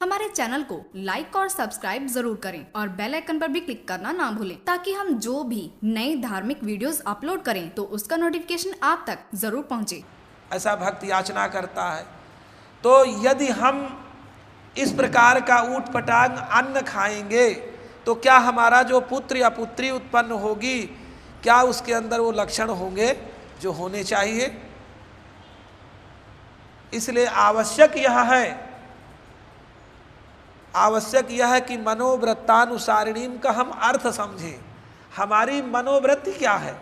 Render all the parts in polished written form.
हमारे चैनल को लाइक और सब्सक्राइब जरूर करें और बेल आइकन पर भी क्लिक करना ना भूलें ताकि हम जो भी नई धार्मिक वीडियोस अपलोड करें तो उसका नोटिफिकेशन आप तक जरूर पहुंचे। ऐसा भक्त याचना करता है। तो यदि हम इस प्रकार का ऊट पटांग अन्न खाएंगे तो क्या हमारा जो पुत्र या पुत्री उत्पन्न होगी, क्या उसके अंदर वो लक्षण होंगे जो होने चाहिए? इसलिए आवश्यक यह है कि मनोवृत्तानुसारिणीम का हम अर्थ समझें। हमारी मनोवृत्ति क्या है,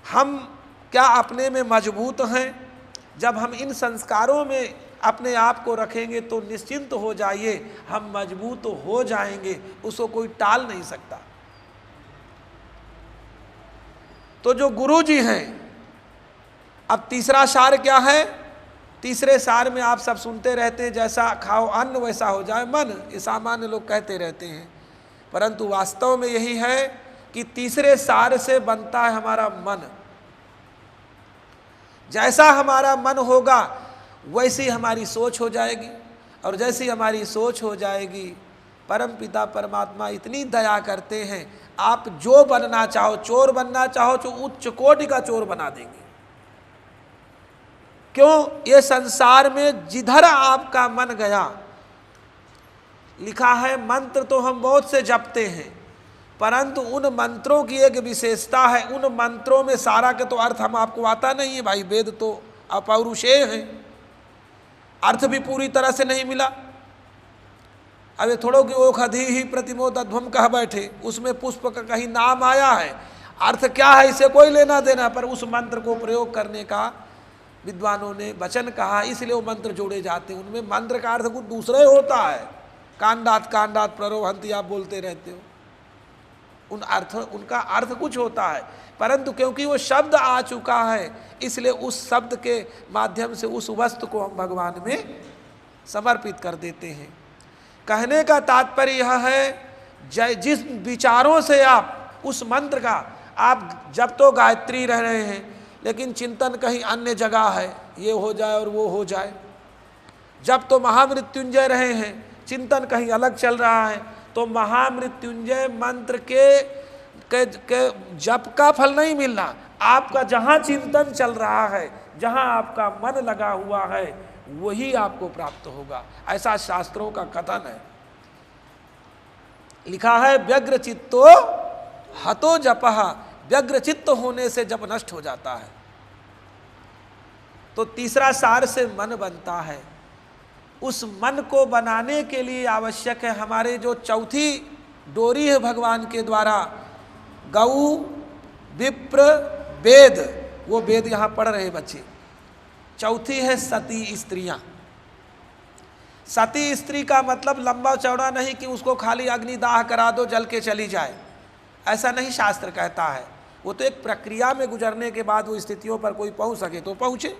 हम क्या अपने में मजबूत हैं? जब हम इन संस्कारों में अपने आप को रखेंगे तो निश्चिंत हो जाइए, हम मजबूत हो जाएंगे, उसको कोई टाल नहीं सकता। तो जो गुरु जी हैं, अब तीसरा सार क्या है? तीसरे सार में आप सब सुनते रहते हैं, जैसा खाओ अन्न वैसा हो जाए मन, ये सामान्य लोग कहते रहते हैं, परंतु वास्तव में यही है कि तीसरे सार से बनता है हमारा मन। जैसा हमारा मन होगा वैसी हमारी सोच हो जाएगी, और जैसी हमारी सोच हो जाएगी, परम पिता परमात्मा इतनी दया करते हैं, आप जो बनना चाहो, चोर बनना चाहो तो उच्च कोटि का चोर बना देंगे। क्यों? ये संसार में जिधर आपका मन गया, लिखा है मंत्र तो हम बहुत से जपते हैं, परंतु उन मंत्रों की एक विशेषता है, उन मंत्रों में सारा के तो अर्थ हम आपको आता नहीं है भाई, वेद तो अपौरुषेय है, अर्थ भी पूरी तरह से नहीं मिला। अब ये थोड़ो कि ओखधि ही प्रतिमोद अध्वम कह बैठे, उसमें पुष्प का कहीं नाम आया है, अर्थ क्या है इसे कोई लेना देना, पर उस मंत्र को प्रयोग करने का विद्वानों ने वचन कहा, इसलिए वो मंत्र जोड़े जाते हैं। उनमें मंत्र का अर्थ कुछ दूसरा ही होता है, कांडात प्ररोहंती आप बोलते रहते हो, उनका अर्थ कुछ होता है, परंतु क्योंकि वो शब्द आ चुका है इसलिए उस शब्द के माध्यम से उस वस्तु को हम भगवान में समर्पित कर देते हैं। कहने का तात्पर्य यह है, जिस विचारों से आप उस मंत्र का, आप जब तो गायत्री रह रहे हैं लेकिन चिंतन कहीं अन्य जगह है, ये हो जाए और वो हो जाए, जब तो महामृत्युंजय रहे हैं चिंतन कहीं अलग चल रहा है, तो महामृत्युंजय मंत्र के जप का फल नहीं मिलना, आपका जहाँ चिंतन चल रहा है, जहाँ आपका मन लगा हुआ है, वही आपको प्राप्त होगा, ऐसा शास्त्रों का कथन है। लिखा है व्यग्र चित्तो हतो जपः, व्यग्र चित्त होने से जप नष्ट हो जाता है। तो तीसरा सार से मन बनता है, उस मन को बनाने के लिए आवश्यक है हमारे जो चौथी डोरी है भगवान के द्वारा, गौ विप्र वेद, वो वेद यहाँ पढ़ रहे बच्चे। चौथी है सती स्त्रियां। सती स्त्री का मतलब लंबा चौड़ा नहीं कि उसको खाली अग्निदाह करा दो जल के चली जाए, ऐसा नहीं शास्त्र कहता है, वो तो एक प्रक्रिया में गुजरने के बाद वो स्थितियों पर कोई पहुंच सके तो पहुंचे।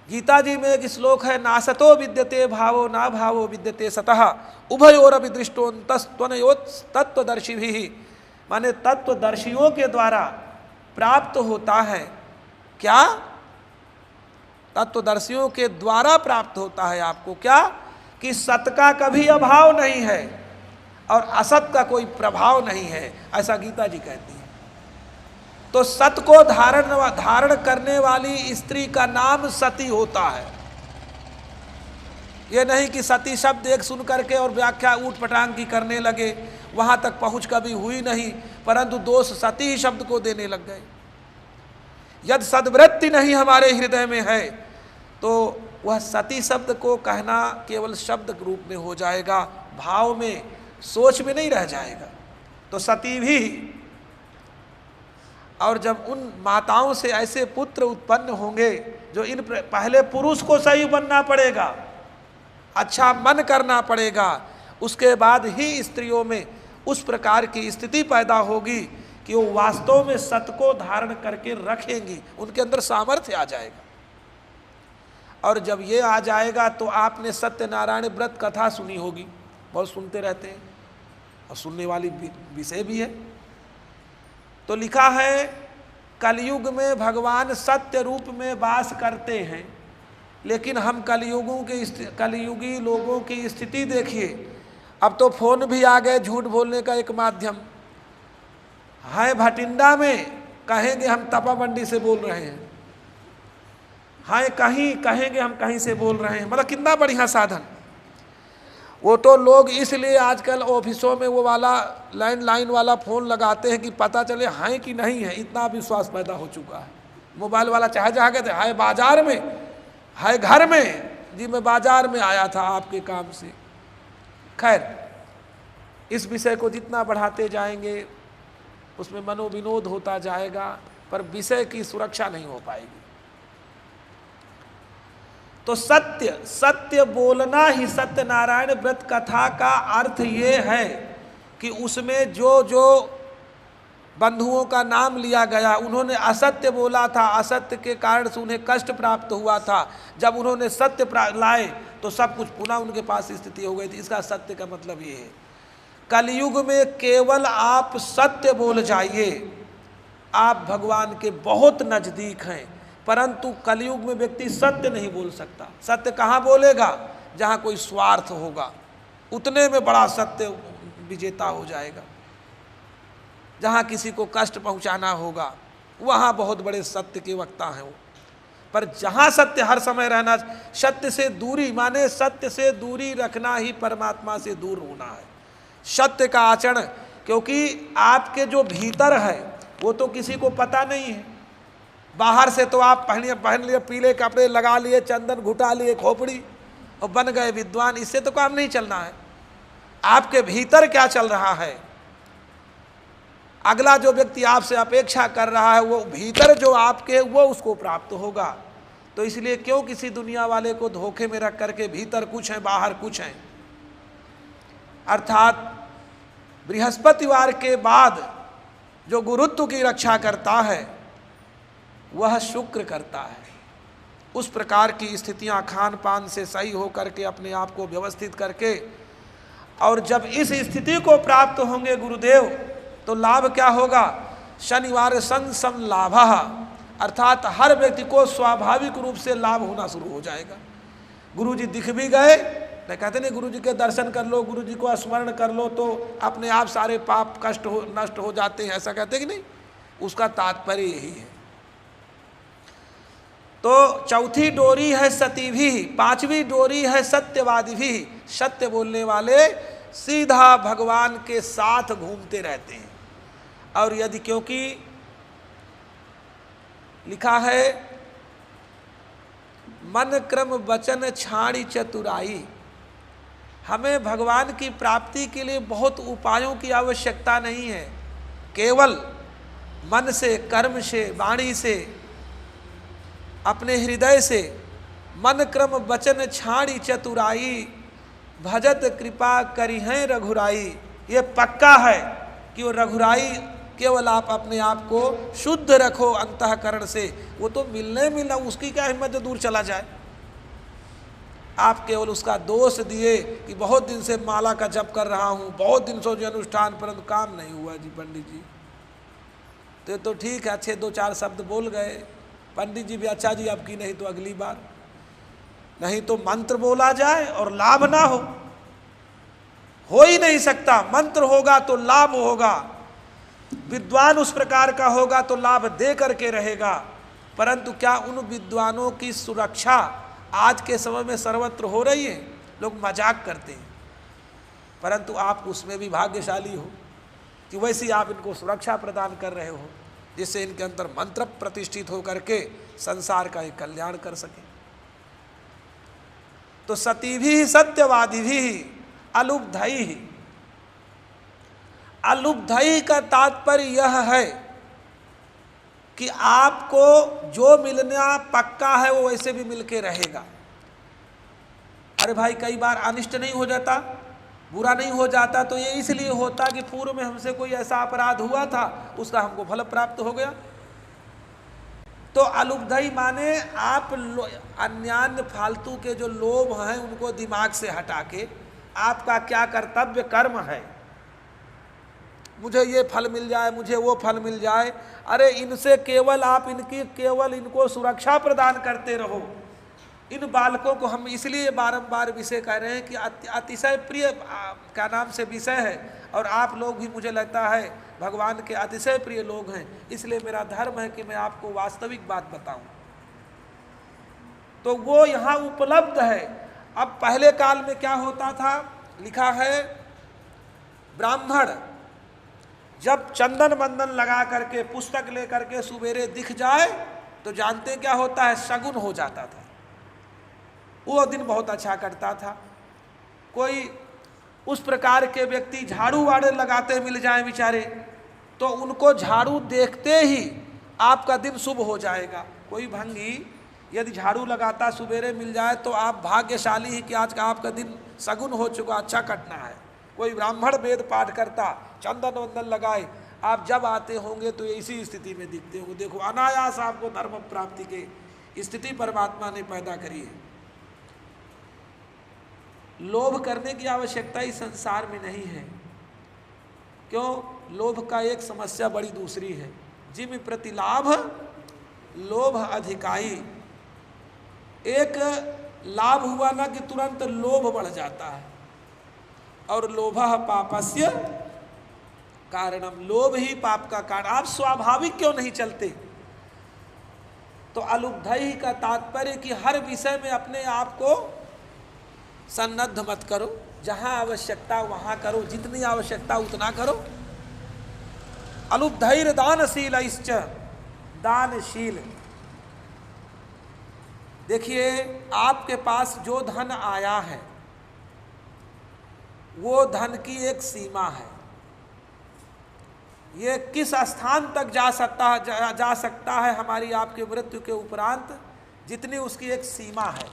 गीता जी में एक श्लोक है, नासतो विद्यते भावो ना भावो विद्यते सतः उभयोरपि दृष्टोन्तस्त्वनयोत् तत्वदर्शिभिः, माने तत्वदर्शियों के द्वारा प्राप्त होता है। क्या? तत्वदर्शियों के द्वारा प्राप्त होता है आपको क्या? कि सत का कभी अभाव नहीं है और असत का कोई प्रभाव नहीं है, ऐसा गीता जी कहती है। तो सत को धारण करने वाली स्त्री का नाम सती होता है। ये नहीं कि सती शब्द एक सुन करके और व्याख्या ऊट पटांग की करने लगे, वहां तक पहुंच कभी हुई नहीं, परंतु दोष सती शब्द को देने लग गए। यदि सद्वृत्ति नहीं हमारे हृदय में है तो वह सती शब्द को कहना केवल शब्द रूप में हो जाएगा, भाव में, सोच में नहीं रह जाएगा। तो सती भी, और जब उन माताओं से ऐसे पुत्र उत्पन्न होंगे जो इन पहले पुरुष को सही बनना पड़ेगा, अच्छा मन करना पड़ेगा, उसके बाद ही स्त्रियों में उस प्रकार की स्थिति पैदा होगी कि वो वास्तव में सत्य को धारण करके रखेंगी, उनके अंदर सामर्थ्य आ जाएगा। और जब ये आ जाएगा तो आपने सत्यनारायण व्रत कथा सुनी होगी, बहुत सुनते रहते हैं और सुनने वाली विषय भी है। तो लिखा है कलयुग में भगवान सत्य रूप में वास करते हैं, लेकिन हम कलयुगी लोगों की स्थिति देखिए। अब तो फोन भी आ गए, झूठ बोलने का एक माध्यम है। भटिंडा में कहेंगे हम तपाबंडी से बोल रहे हैं, हाय कहीं कहेंगे हम कहीं से बोल रहे हैं। मतलब कितना बढ़िया साधन। वो तो लोग इसलिए आजकल ऑफिसों में वो वाला लैंडलाइन वाला फ़ोन लगाते हैं कि पता चले हैं कि नहीं है, इतना विश्वास पैदा हो चुका है। मोबाइल वाला चाहे जहाँ कहते हाय बाजार में, हाय घर में, जी मैं बाजार में आया था आपके काम से। खैर, इस विषय को जितना बढ़ाते जाएंगे उसमें मनोविनोद होता जाएगा, पर विषय की सुरक्षा नहीं हो पाएगी। तो सत्य बोलना ही सत्यनारायण व्रत कथा का अर्थ ये है कि उसमें जो जो बंधुओं का नाम लिया गया, उन्होंने असत्य बोला था, असत्य के कारण से उन्हें कष्ट प्राप्त हुआ था। जब उन्होंने सत्य लाए तो सब कुछ पुनः उनके पास स्थिति हो गई थी। इसका सत्य का मतलब ये है, कलयुग में केवल आप सत्य बोल जाइए, आप भगवान के बहुत नज़दीक हैं। परंतु कलयुग में व्यक्ति सत्य नहीं बोल सकता। सत्य कहाँ बोलेगा? जहाँ कोई स्वार्थ होगा, उतने में बड़ा सत्य विजेता हो जाएगा। जहाँ किसी को कष्ट पहुँचाना होगा, वहाँ बहुत बड़े सत्य के वक्ता हैं वो। पर जहाँ सत्य हर समय रहना, सत्य से दूरी माने सत्य से दूरी रखना ही परमात्मा से दूर होना है। सत्य का आचरण, क्योंकि आपके जो भीतर है वो तो किसी को पता नहीं है। बाहर से तो आप पहन लिए पीले कपड़े लगा लिए, चंदन घुटा लिए खोपड़ी और बन गए विद्वान, इससे तो काम नहीं चलना है। आपके भीतर क्या चल रहा है, अगला जो व्यक्ति आपसे अपेक्षा कर रहा है, वो भीतर जो आपके वो उसको प्राप्त होगा। तो इसलिए क्यों किसी दुनिया वाले को धोखे में रख करके भीतर कुछ है बाहर कुछ है। अर्थात बृहस्पतिवार के बाद जो गुरुत्व की रक्षा करता है वह शुक्र करता है। उस प्रकार की स्थितियां खान पान से सही हो करके अपने आप को व्यवस्थित करके, और जब इस स्थिति को प्राप्त होंगे गुरुदेव तो लाभ क्या होगा? शनिवार सन सम लाभा, अर्थात हर व्यक्ति को स्वाभाविक रूप से लाभ होना शुरू हो जाएगा। गुरु जी दिख भी गए, नहीं कहते नहीं गुरु जी के दर्शन कर लो, गुरु जी को स्मरण कर लो तो अपने आप सारे पाप कष्ट नष्ट हो जाते हैं, ऐसा कहते कि नहीं? उसका तात्पर्य यही है। तो चौथी डोरी है सती भी, पांचवी डोरी है सत्यवादी भी। सत्य बोलने वाले सीधा भगवान के साथ घूमते रहते हैं। और यदि, क्योंकि लिखा है मन क्रम वचन छाड़ी चतुराई, हमें भगवान की प्राप्ति के लिए बहुत उपायों की आवश्यकता नहीं है। केवल मन से, कर्म से, वाणी से, अपने हृदय से मन क्रम वचन छाड़ी चतुराई, भजत कृपा करी हैं रघुराई। ये पक्का है कि वो रघुराई केवल आप अपने आप को शुद्ध रखो अंतःकरण से, वो तो मिलना उसकी क्या हिम्मत जो दूर चला जाए। आप केवल उसका दोष दिए कि बहुत दिन से माला का जप कर रहा हूँ, बहुत दिन से जो अनुष्ठान, परंतु काम नहीं हुआ जी पंडित जी। तो ठीक है, अच्छे 2-4 शब्द बोल गए पंडित जी भी, अच्छा जी अब की नहीं तो अगली बार। नहीं तो मंत्र बोला जाए और लाभ ना हो ही नहीं सकता। मंत्र होगा तो लाभ होगा, विद्वान उस प्रकार का होगा तो लाभ दे करके रहेगा। परंतु क्या उन विद्वानों की सुरक्षा आज के समय में सर्वत्र हो रही है? लोग मजाक करते हैं, परंतु आप उसमें भी भाग्यशाली हो कि वैसे आप इनको सुरक्षा प्रदान कर रहे हो, जिससे इनके अंदर मंत्र प्रतिष्ठित हो करके संसार का एक कल्याण कर सके। तो सती भी सत्यवादी भी अलुब्धई, अलुब्धई का तात्पर्य यह है कि आपको जो मिलना पक्का है वो वैसे भी मिलके रहेगा। अरे भाई, कई बार अनिष्ट नहीं हो जाता, बुरा नहीं हो जाता, तो ये इसलिए होता कि पूर्व में हमसे कोई ऐसा अपराध हुआ था, उसका हमको फल प्राप्त हो गया। तो अलुब्धई माने आप अन्यान्य फालतू के जो लोभ हैं उनको दिमाग से हटा के आपका क्या कर्तव्य कर्म है, मुझे ये फल मिल जाए, मुझे वो फल मिल जाए, अरे इनसे केवल आप इनको सुरक्षा प्रदान करते रहो। इन बालकों को हम इसलिए बारंबार विषय कह रहे हैं कि अतिशय प्रिय क्या नाम से विषय है, और आप लोग भी मुझे लगता है भगवान के अतिशय प्रिय लोग हैं, इसलिए मेरा धर्म है कि मैं आपको वास्तविक बात बताऊं। तो वो यहाँ उपलब्ध है। अब पहले काल में क्या होता था, लिखा है ब्राह्मण जब चंदन बंदन लगा करके पुस्तक लेकर के सुबेरे दिख जाए तो जानते क्या होता है, शगुन हो जाता था। वो दिन बहुत अच्छा करता था। कोई उस प्रकार के व्यक्ति झाड़ू वाड़े लगाते मिल जाए बेचारे, तो उनको झाड़ू देखते ही आपका दिन शुभ हो जाएगा। कोई भंगी यदि झाड़ू लगाता सुबेरे मिल जाए तो आप भाग्यशाली ही कि आज का आपका दिन सगुन हो चुका, अच्छा कटना है। कोई ब्राह्मण वेद पाठ करता, चंदन वंदन लगाए, आप जब आते होंगे तो इसी स्थिति में दिखते होंगे। देखो अनायास आपको धर्म प्राप्ति के स्थिति परमात्मा ने पैदा करी है। लोभ करने की आवश्यकता इस संसार में नहीं है। क्यों? लोभ का एक समस्या बड़ी दूसरी है, जिम प्रतिलाभ लोभ अधिकाई। एक लाभ हुआ ना कि तुरंत लोभ बढ़ जाता है, और लोभः पापस्य कारणम, लोभ ही पाप का कारण। आप स्वाभाविक क्यों नहीं चलते? तो अलुब्धई का तात्पर्य कि हर विषय में अपने आप को सन्नद्ध मत करो, जहां आवश्यकता वहां करो, जितनी आवश्यकता उतना करो। अलुब्धैर दानशीलश्च, दानशील। देखिए आपके पास जो धन आया है वो धन की एक सीमा है। ये किस स्थान तक जा सकता है हमारी आपकी मृत्यु के उपरांत, जितनी उसकी एक सीमा है।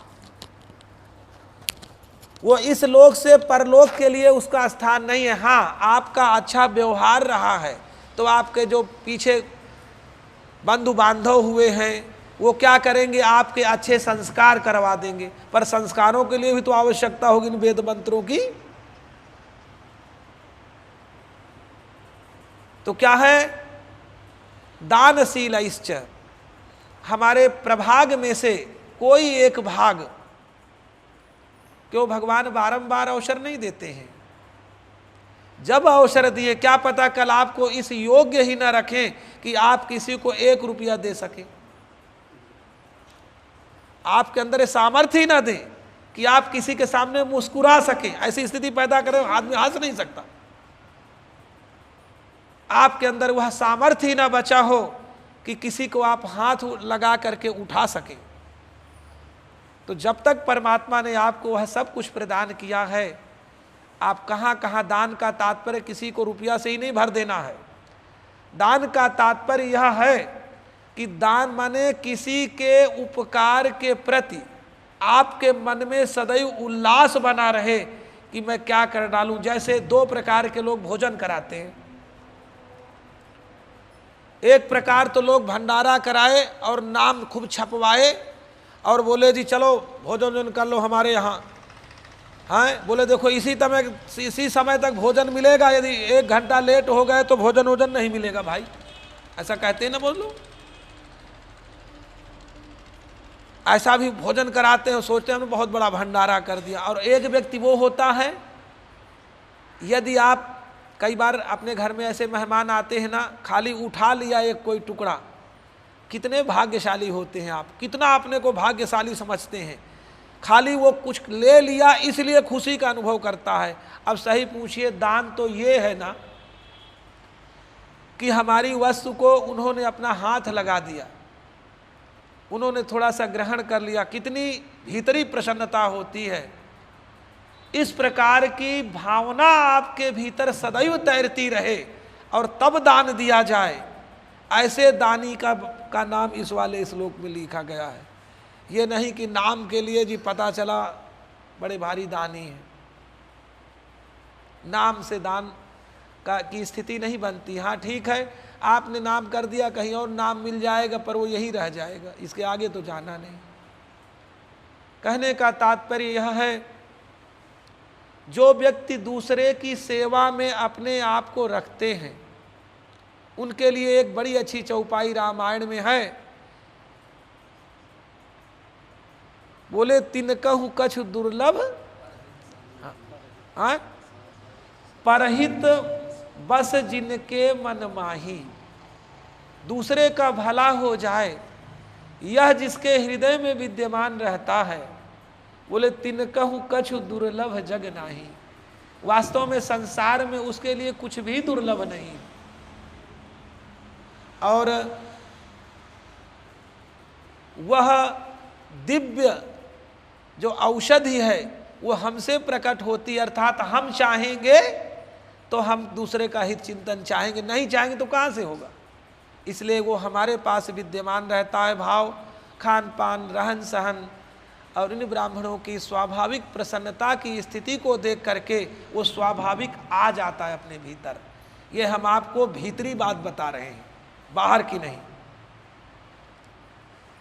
वो इस लोक से परलोक के लिए उसका स्थान नहीं है। हाँ, आपका अच्छा व्यवहार रहा है तो आपके जो पीछे बंधु बांधव हुए हैं वो क्या करेंगे, आपके अच्छे संस्कार करवा देंगे। पर संस्कारों के लिए भी तो आवश्यकता होगी इन वेद मंत्रों की। तो क्या है, दानशीलश्च, हमारे प्रभाग में से कोई एक भाग। क्यों भगवान बारंबार अवसर नहीं देते हैं? जब अवसर दिए, क्या पता कल आपको इस योग्य ही न रखें कि आप किसी को 1 रुपया दे सके, आपके अंदर सामर्थ्य ही ना दें कि आप किसी के सामने मुस्कुरा सकें। ऐसी स्थिति पैदा करें आदमी हंस नहीं सकता। आपके अंदर वह सामर्थ्य ही ना बचा हो कि किसी को आप हाथ लगा करके उठा सकें। तो जब तक परमात्मा ने आपको वह सब कुछ प्रदान किया है, आप कहाँ कहाँ दान का तात्पर्य किसी को रुपया से ही नहीं भर देना है। दान का तात्पर्य यह है कि दान माने किसी के उपकार के प्रति आपके मन में सदैव उल्लास बना रहे कि मैं क्या कर डालूं। जैसे 2 प्रकार के लोग भोजन कराते हैं। एक प्रकार तो लोग भंडारा कराए और नाम खूब छपवाए और बोले जी चलो भोजन कर लो हमारे यहाँ। हाँ, बोले देखो इसी समय तक भोजन मिलेगा, यदि 1 घंटा लेट हो गए तो भोजन नहीं मिलेगा भाई। ऐसा कहते हैं ना बोल लो। ऐसा भी भोजन कराते हैं, सोचते हैं हमने बहुत बड़ा भंडारा कर दिया। और एक व्यक्ति वो होता है, यदि आप कई बार अपने घर में ऐसे मेहमान आते हैं ना, खाली उठा लिया एक कोई टुकड़ा, कितने भाग्यशाली होते हैं आप, कितना अपने को भाग्यशाली समझते हैं। खाली वो कुछ ले लिया इसलिए खुशी का अनुभव करता है। अब सही पूछिए, दान तो ये है ना कि हमारी वस्तु को उन्होंने अपना हाथ लगा दिया, उन्होंने थोड़ा सा ग्रहण कर लिया, कितनी भीतरी प्रसन्नता होती है। इस प्रकार की भावना आपके भीतर सदैव तैरती रहे और तब दान दिया जाए, ऐसे दानी का नाम इस वाले श्लोक में लिखा गया है। ये नहीं कि नाम के लिए जी पता चला बड़े भारी दानी है। नाम से दान की स्थिति नहीं बनती। हाँ ठीक है, आपने नाम कर दिया, कहीं और नाम मिल जाएगा पर वो यही रह जाएगा, इसके आगे तो जाना नहीं। कहने का तात्पर्य यह है, जो व्यक्ति दूसरे की सेवा में अपने आप को रखते हैं उनके लिए एक बड़ी अच्छी चौपाई रामायण में है बोले तिनकहु कछु दुर्लभ परहित बस जिनके मन माही। दूसरे का भला हो जाए यह जिसके हृदय में विद्यमान रहता है, बोले तिनकहु कछु दुर्लभ जग नाही। वास्तव में संसार में उसके लिए कुछ भी दुर्लभ नहीं। और वह दिव्य जो औषधि है वो हमसे प्रकट होती है, अर्थात हम चाहेंगे तो हम दूसरे का हित चिंतन चाहेंगे, नहीं चाहेंगे तो कहाँ से होगा। इसलिए वो हमारे पास विद्यमान रहता है। भाव, खान पान, रहन सहन और इन ब्राह्मणों की स्वाभाविक प्रसन्नता की स्थिति को देख करके वो स्वाभाविक आ जाता है अपने भीतर। ये हम आपको भीतरी बात बता रहे हैं, बाहर की नहीं।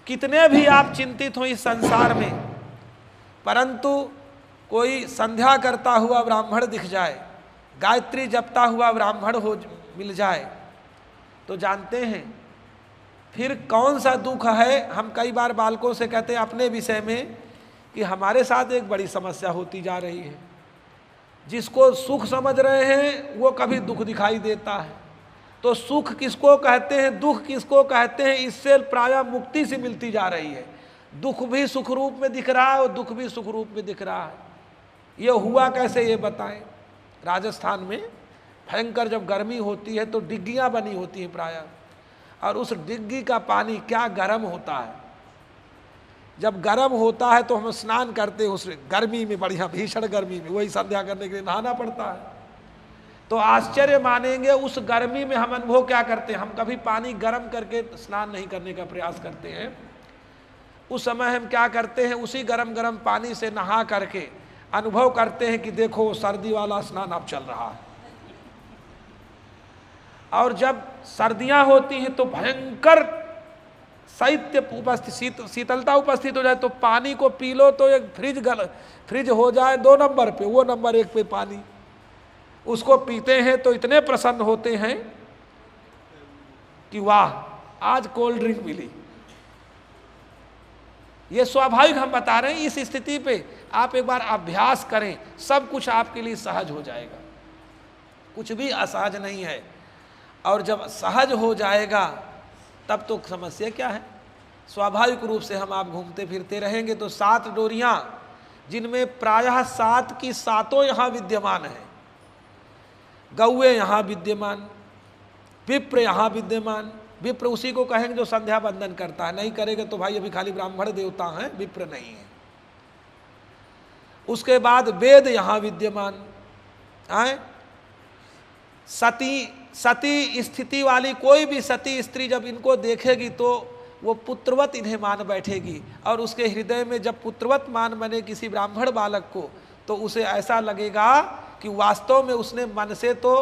कितने भी आप चिंतित हो इस संसार में, परंतु कोई संध्या करता हुआ ब्राह्मण दिख जाए, गायत्री जपता हुआ ब्राह्मण हो मिल जाए, तो जानते हैं फिर कौन सा दुख है। हम कई बार बालकों से कहते हैं अपने विषय में कि हमारे साथ एक बड़ी समस्या होती जा रही है। जिसको सुख समझ रहे हैं वो कभी दुख दिखाई देता है। तो सुख किसको कहते हैं, दुख किसको कहते हैं, इससे प्रायः मुक्ति से मिलती जा रही है। दुख भी सुख रूप में दिख रहा है और दुख भी सुख रूप में दिख रहा है। ये हुआ कैसे, ये बताएं। राजस्थान में भयंकर जब गर्मी होती है तो डिग्गियाँ बनी होती हैं प्रायः, और उस डिग्गी का पानी क्या गर्म होता है। जब गर्म होता है तो हम स्नान करते हैं उस गर्मी में, बढ़िया भीषण गर्मी में, वही संध्या करने के लिए नहाना पड़ता है। तो आश्चर्य मानेंगे उस गर्मी में हम अनुभव क्या करते हैं। हम कभी पानी गर्म करके स्नान नहीं करने का प्रयास करते हैं। उस समय हम क्या करते हैं, उसी गर्म गर्म पानी से नहा करके अनुभव करते हैं कि देखो सर्दी वाला स्नान अब चल रहा है। और जब सर्दियां होती हैं तो भयंकर शैत्य उपस्थित, शीतलता उपस्थित हो जाए तो पानी को पी लो तो एक फ्रिज हो जाए 2 नंबर पे, वो नंबर 1 पे पानी, उसको पीते हैं तो इतने प्रसन्न होते हैं कि वाह आज कोल्ड ड्रिंक मिली। ये स्वाभाविक हम बता रहे हैं। इस स्थिति पे आप एक बार अभ्यास करें, सब कुछ आपके लिए सहज हो जाएगा, कुछ भी असहज नहीं है। और जब सहज हो जाएगा तब तो समस्या क्या है। स्वाभाविक रूप से हम आप घूमते फिरते रहेंगे। तो 7 डोरियां जिनमें प्रायः 7 की 7 यहाँ विद्यमान है। गौए यहाँ विद्यमान, विप्र यहाँ विद्यमान। विप्र उसी को कहेंगे जो संध्या बंदन करता है, नहीं करेगा तो भाई अभी खाली ब्राह्मण देवता हैं, विप्र नहीं है। उसके बाद वेद यहाँ विद्यमान है। सती स्थिति वाली कोई भी सती स्त्री जब इनको देखेगी तो वो पुत्रवत इन्हें मान बैठेगी, और उसके हृदय में जब पुत्रवत मान बने किसी ब्राह्मण बालक को तो उसे ऐसा लगेगा कि वास्तव में उसने मन से तो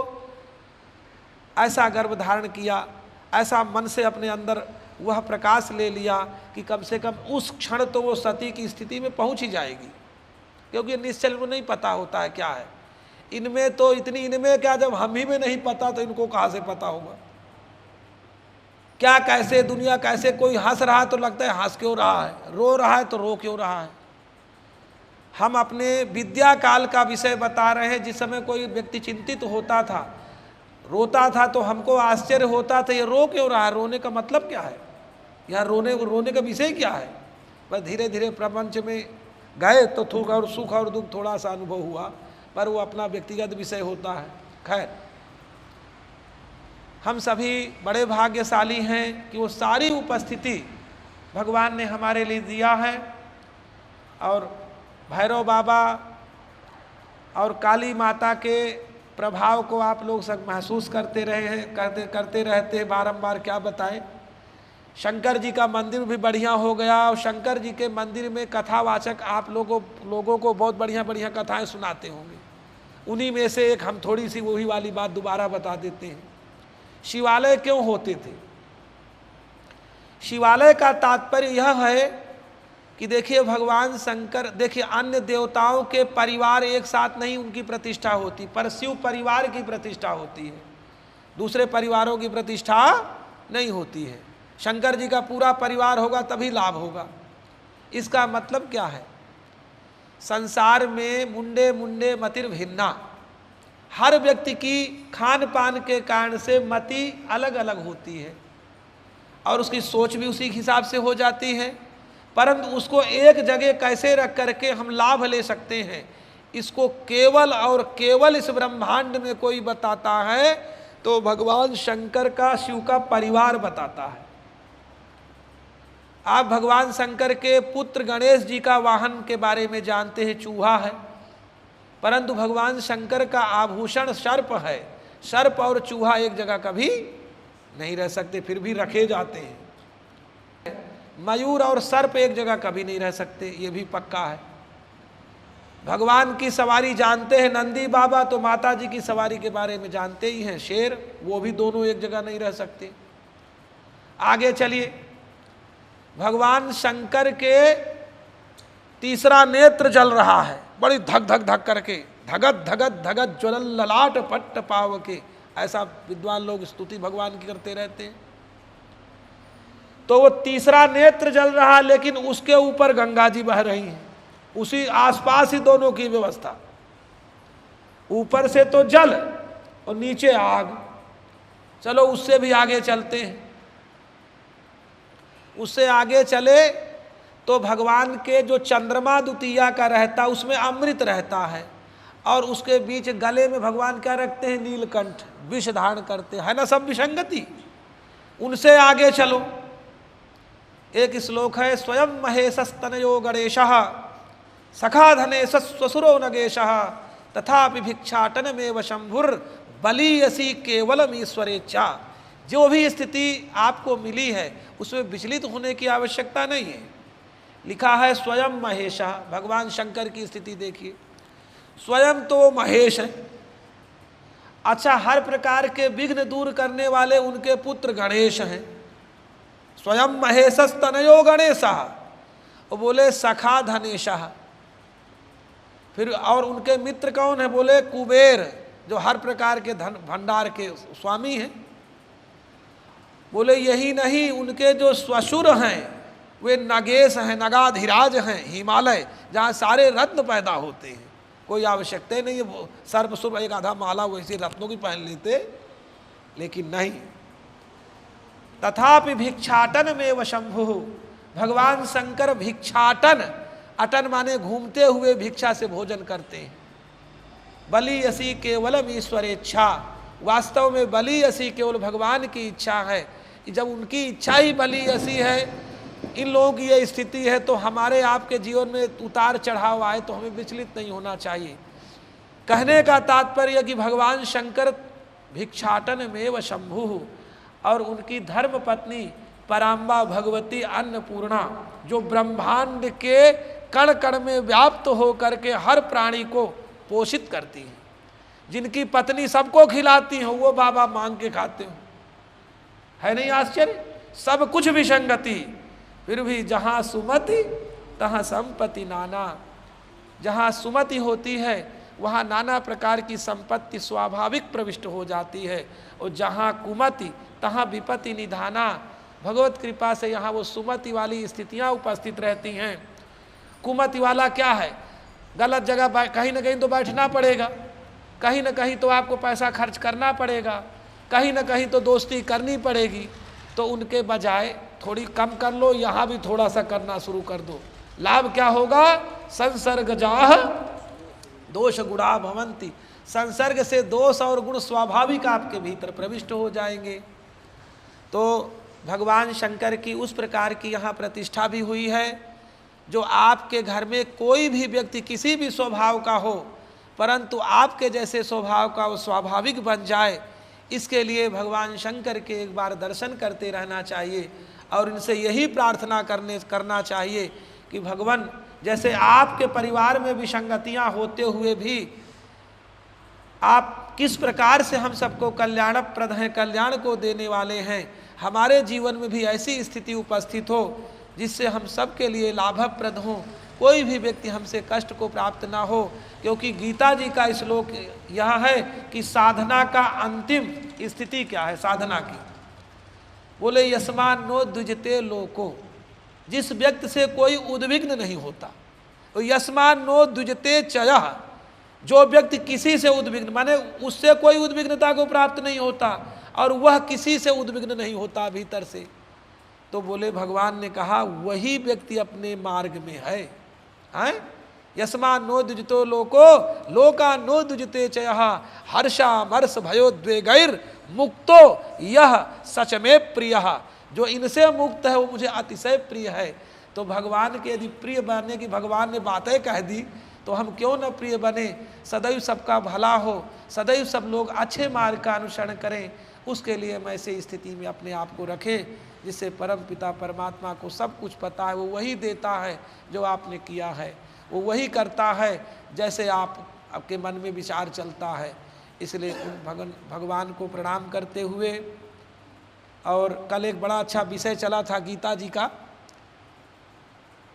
ऐसा गर्भ धारण किया, ऐसा मन से अपने अंदर वह प्रकाश ले लिया कि कम से कम उस क्षण तो वो सती की स्थिति में पहुंच ही जाएगी। क्योंकि निश्चल को नहीं पता होता है क्या है इनमें, तो इनमें क्या, जब हम ही में नहीं पता तो इनको कहाँ से पता होगा। क्या कैसे दुनिया, कैसे कोई हंस रहा है तो लगता है हंस क्यों रहा है, रो रहा है तो रो क्यों रहा है। हम अपने विद्या काल का विषय बता रहे हैं। जिस समय कोई व्यक्ति चिंतित होता था, रोता था, तो हमको आश्चर्य होता था ये रो क्यों रहा है, रोने का मतलब क्या है, यहाँ रोने का विषय क्या है। बस धीरे धीरे प्रपंच में गए तो थोड़ा और सुख और दुख थोड़ा सा अनुभव हुआ, पर वो अपना व्यक्तिगत विषय होता है। खैर, हम सभी बड़े भाग्यशाली हैं कि वो सारी उपस्थिति भगवान ने हमारे लिए दिया है। और भैरव बाबा और काली माता के प्रभाव को आप लोग सब महसूस करते रहे हैं, करते रहते हैं बारंबार। क्या बताएं, शंकर जी का मंदिर भी बढ़िया हो गया, और शंकर जी के मंदिर में कथावाचक आप लोगों को बहुत बढ़िया बढ़िया कथाएं सुनाते होंगे। उन्हीं में से एक हम थोड़ी सी वही वाली बात दोबारा बता देते हैं। शिवालय क्यों होते थे? शिवालय का तात्पर्य यह है कि देखिए भगवान शंकर, देखिए अन्य देवताओं के परिवार एक साथ नहीं उनकी प्रतिष्ठा होती, पर शिव परिवार की प्रतिष्ठा होती है, दूसरे परिवारों की प्रतिष्ठा नहीं होती है। शंकर जी का पूरा परिवार होगा तभी लाभ होगा। इसका मतलब क्या है? संसार में मुंडे मुंडे मतिर भिन्ना, हर व्यक्ति की खान पान के कारण से मति अलग अलग होती है और उसकी सोच भी उसी हिसाब से हो जाती है, परंतु उसको एक जगह कैसे रख करके हम लाभ ले सकते हैं, इसको केवल और केवल इस ब्रह्मांड में कोई बताता है तो भगवान शंकर का, शिव का परिवार बताता है। आप भगवान शंकर के पुत्र गणेश जी का वाहन के बारे में जानते हैं, चूहा है, परंतु भगवान शंकर का आभूषण सर्प है। सर्प और चूहा एक जगह कभी नहीं रह सकते, फिर भी रखे जाते हैं। मयूर और सर्प एक जगह कभी नहीं रह सकते, ये भी पक्का है। भगवान की सवारी जानते हैं नंदी बाबा, तो माता जी की सवारी के बारे में जानते ही हैं, शेर, वो भी दोनों एक जगह नहीं रह सकते। आगे चलिए, भगवान शंकर के तीसरा नेत्र जल रहा है, बड़ी धक धक धक करके, धगत धगत धगत ज्वलन ललाट पट्ट पाव के, ऐसा विद्वान लोग स्तुति भगवान की करते रहते हैं। तो वो तीसरा नेत्र जल रहा, लेकिन उसके ऊपर गंगा जी बह रही हैं, उसी आसपास ही दोनों की व्यवस्था, ऊपर से तो जल और नीचे आग। चलो उससे भी आगे चलते हैं। उससे आगे चले तो भगवान के जो चंद्रमा द्वितीया का रहता, उसमें अमृत रहता है, और उसके बीच गले में भगवान क्या रखते हैं? नीलकंठ, विष धारण करते हैं, है ना सब विसंगति। उनसे आगे चलो, एक श्लोक है, स्वयं महेशस्तनयो गणेशः सखा धनेश स्वसुरो नगेशः तथापि भिक्षाटन में शंभुर बलीयसी केवलम ईश्वरेच्छा। जो भी स्थिति आपको मिली है उसमें विचलित होने की आवश्यकता नहीं है। लिखा है स्वयं महेशः, भगवान शंकर की स्थिति देखिए, स्वयं तो महेश है। अच्छा, हर प्रकार के विघ्न दूर करने वाले उनके पुत्र गणेश हैं। स्वयं महेशस्तनयो गणेशः, वो बोले सखा धनेशः। फिर और उनके मित्र कौन है? बोले कुबेर, जो हर प्रकार के धन भंडार के स्वामी हैं। बोले यही नहीं, उनके जो स्वशुर हैं वे नगेश हैं, नगाधिराज हैं, हिमालय, जहाँ सारे रत्न पैदा होते हैं। कोई आवश्यकता नहीं है सर्प सुर एक आधा माला वैसे रत्नों की पहन लेते, लेकिन नहीं। तथापि भिक्षाटन में व शंभु, भगवान शंकर भिक्षाटन, अटन माने घूमते हुए भिक्षा से भोजन करते हैं। बलि असी केवलम ईश्वरेच्छा, वास्तव में बलि असी केवल भगवान की इच्छा है। जब उनकी इच्छा ही बलि असी है, इन लोगों की ये स्थिति है, तो हमारे आपके जीवन में उतार चढ़ाव आए तो हमें विचलित नहीं होना चाहिए। कहने का तात्पर्य कि भगवान शंकर भिक्षाटन में व शंभु, और उनकी धर्म पत्नी पराम्बा भगवती अन्नपूर्णा, जो ब्रह्मांड के कण कण में व्याप्त हो करके हर प्राणी को पोषित करती हैं, जिनकी पत्नी सबको खिलाती हो, वो बाबा मांग के खाते हो। है नहीं आश्चर्य? सब कुछ विसंगति, फिर भी जहाँ सुमति तहाँ संपत्ति नाना। जहाँ सुमति होती है वहाँ नाना प्रकार की संपत्ति स्वाभाविक प्रविष्ट हो जाती है, और जहाँ कुमति तहाँ विपत्ति निधाना। भगवत कृपा से यहाँ वो सुमति वाली स्थितियाँ उपस्थित रहती हैं। कुमति वाला क्या है? गलत जगह कहीं ना कहीं तो बैठना पड़ेगा, कहीं ना कहीं तो आपको पैसा खर्च करना पड़ेगा, कहीं ना कहीं तो दोस्ती करनी पड़ेगी। तो उनके बजाय थोड़ी कम कर लो, यहाँ भी थोड़ा सा करना शुरू कर दो। लाभ क्या होगा? संसर्गजाः दोष गुणा भवन्ति, संसर्ग से दोष और गुण स्वाभाविक आपके भीतर प्रविष्ट हो जाएंगे। तो भगवान शंकर की उस प्रकार की यहाँ प्रतिष्ठा भी हुई है, जो आपके घर में कोई भी व्यक्ति किसी भी स्वभाव का हो, परंतु आपके जैसे स्वभाव का वो स्वाभाविक बन जाए, इसके लिए भगवान शंकर के एक बार दर्शन करते रहना चाहिए, और इनसे यही प्रार्थना करना चाहिए कि भगवान, जैसे आपके परिवार में विसंगतियाँ होते हुए भी आप किस प्रकार से हम सबको कल्याणप्रद हैं, कल्याण को देने वाले हैं, हमारे जीवन में भी ऐसी स्थिति उपस्थित हो जिससे हम सबके लिए लाभप्रद हों, कोई भी व्यक्ति हमसे कष्ट को प्राप्त ना हो। क्योंकि गीता जी का श्लोक यह है कि साधना का अंतिम स्थिति क्या है? साधना की बोले यस्मान नो द्विजते लोको, जिस व्यक्ति से कोई उद्विग्न नहीं होता। यस्मान नो द्विजते चयः, जो व्यक्ति किसी से उद्विग्न, माने उससे कोई उद्विग्नता को प्राप्त नहीं होता और वह किसी से उद्विग्न नहीं होता भीतर से, तो बोले भगवान ने कहा वही व्यक्ति अपने मार्ग में है। हैं? यस्मान नो द्विजतो लोको लोका नो द्विजते चयः हर्षामर्ष भयोद्वेगैर मुक्तो यह सच में प्रियः, जो इनसे मुक्त है वो मुझे अतिशय प्रिय है। तो भगवान के यदि प्रिय बनने की भगवान ने बातें कह दी तो हम क्यों न प्रिय बने। सदैव सबका भला हो, सदैव सब लोग अच्छे मार्ग का अनुसरण करें, उसके लिए हम ऐसे स्थिति में अपने आप को रखें जिससे परम पिता परमात्मा को सब कुछ पता है, वो वही देता है जो आपने किया है, वो वही करता है जैसे आपके मन में विचार चलता है। इसलिए उन भगवान को प्रणाम करते हुए, और कल एक बड़ा अच्छा विषय चला था गीता जी का,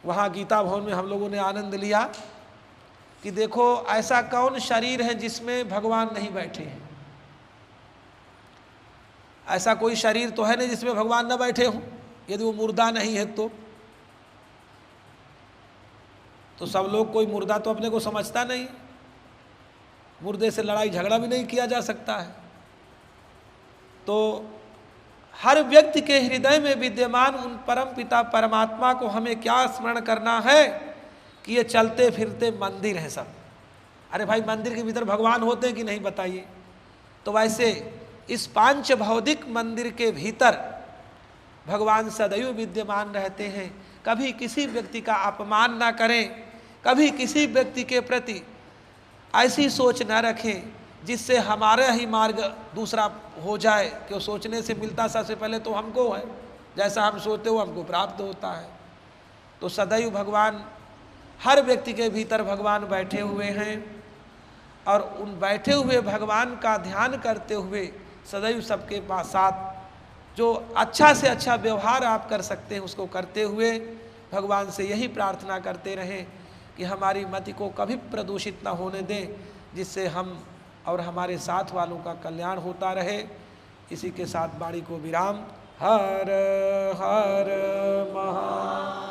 वहाँ गीता भवन में हम लोगों ने आनंद लिया कि देखो ऐसा कौन शरीर है जिसमें भगवान नहीं बैठे हैं। ऐसा कोई शरीर तो है नहीं जिसमें भगवान न बैठे हों, यदि वो मुर्दा नहीं है तो सब लोग, कोई मुर्दा तो अपने को समझता नहीं, मुर्दे से लड़ाई झगड़ा भी नहीं किया जा सकता है। तो हर व्यक्ति के हृदय में विद्यमान उन परम पिता परमात्मा को हमें क्या स्मरण करना है कि ये चलते फिरते मंदिर है सब। अरे भाई मंदिर के भीतर भगवान होते हैं कि नहीं बताइए। तो वैसे इस पांच भौतिक मंदिर के भीतर भगवान सदैव विद्यमान रहते हैं। कभी किसी व्यक्ति का अपमान ना करें, कभी किसी व्यक्ति के प्रति ऐसी सोच न रखें जिससे हमारा ही मार्ग दूसरा हो जाए, कि वो सोचने से मिलता सबसे पहले तो हमको है, जैसा हम सोचते हो हमको प्राप्त होता है। तो सदैव भगवान, हर व्यक्ति के भीतर भगवान बैठे हुए हैं और उन बैठे हुए भगवान का ध्यान करते हुए सदैव सबके पास साथ जो अच्छा से अच्छा व्यवहार आप कर सकते हैं उसको करते हुए भगवान से यही प्रार्थना करते रहें कि हमारी मति को कभी प्रदूषित ना होने दें, जिससे हम और हमारे साथ वालों का कल्याण होता रहे। इसी के साथ वाणी को विराम। हर हर महा